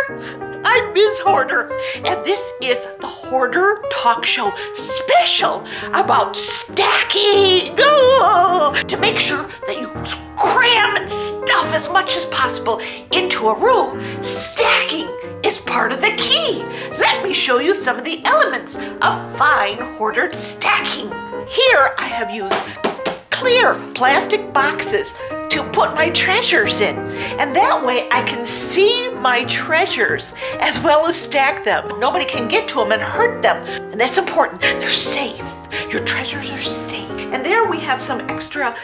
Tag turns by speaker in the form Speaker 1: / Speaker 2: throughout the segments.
Speaker 1: Hoarder! I'm Ms. Hoarder, and this is the Hoarder Talk Show special about stacking. Oh, to make sure that you cram and stuff as much as possible into a room, stacking is part of the key. Let me show you some of the elements of fine hoarder stacking. Here I have used clear plastic boxes to put my treasures in, and that way I can see my treasures as well as stack them. Nobody can get to them and hurt them, and that's important. They're safe. Your treasures are safe. And there we have some extra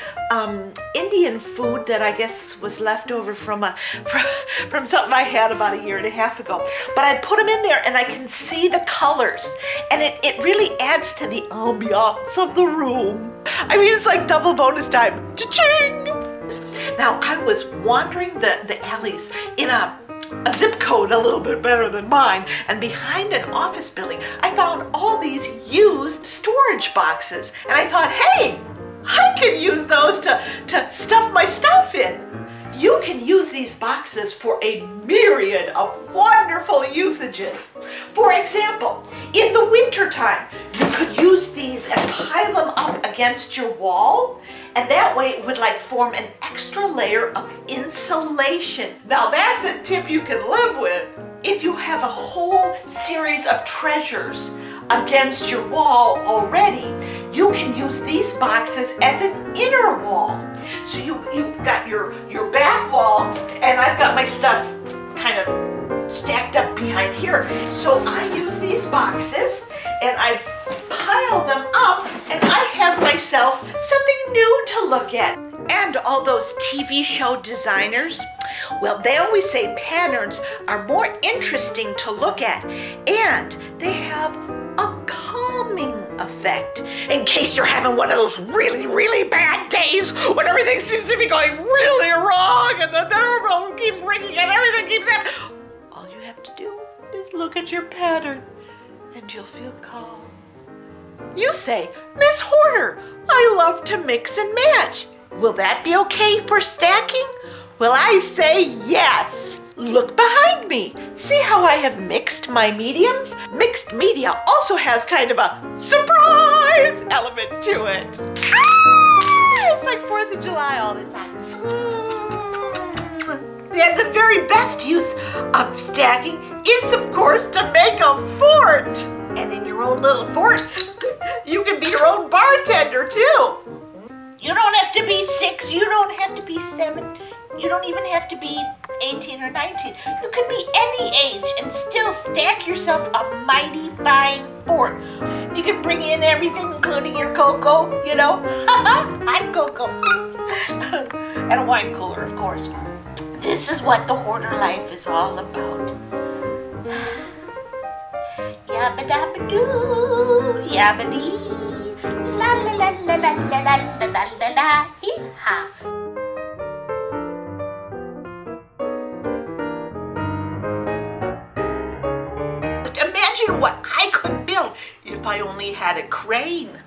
Speaker 1: Indian food that I guess was left over from something I had about a year and a half ago. But I put them in there and I can see the colors, and it really adds to the ambiance of the room. I mean, it's like double bonus time. Cha-ching! Now, I was wandering the alleys in a zip code a little bit better than mine, and behind an office building, I found all these used storage boxes, and I thought, hey, I can use those to stuff my stuff in. You can use these boxes for a myriad of wonderful usages. For example, in the wintertime, you could use these and pile them up against your wall, and that way it would like form an extra layer of insulation. Now that's a tip you can live with. If you have a whole series of treasures against your wall already, you can use these boxes as an inner wall. So you've got your back wall, and I've got my stuff kind of stacked up behind here. So I use these boxes and I pile them up, and I have myself something new to look at. And all those TV show designers, well, they always say patterns are more interesting to look at, and they have a calming effect in case you're having one of those really, really bad days when everything seems to be going really wrong and the doorbell keeps ringing and everything keeps happening. All you have to do is look at your pattern and you'll feel calm. You say, Miss Hoarder, I love to mix and match. Will that be okay for stacking? Well, I say yes. Look behind me. See how I have mixed my mediums? Mixed media also has kind of a surprise element to it. Ah, it's like 4th of July all the time. And the very best use of stacking is, of course, to make a fort. And in your own little fort, you can be your own bartender too. You don't have to be 6, you don't have to be 7, you don't even have to be 18 or 19. You can be any age and still stack yourself a mighty fine fort. You can bring in everything, including your cocoa, you know, hot cocoa, and a wine cooler, of course. This is what the hoarder life is all about. Yabba dabba doo, yabba dee, la la la la la la la la la la la, hee-ha. Imagine what I could build if I only had a crane.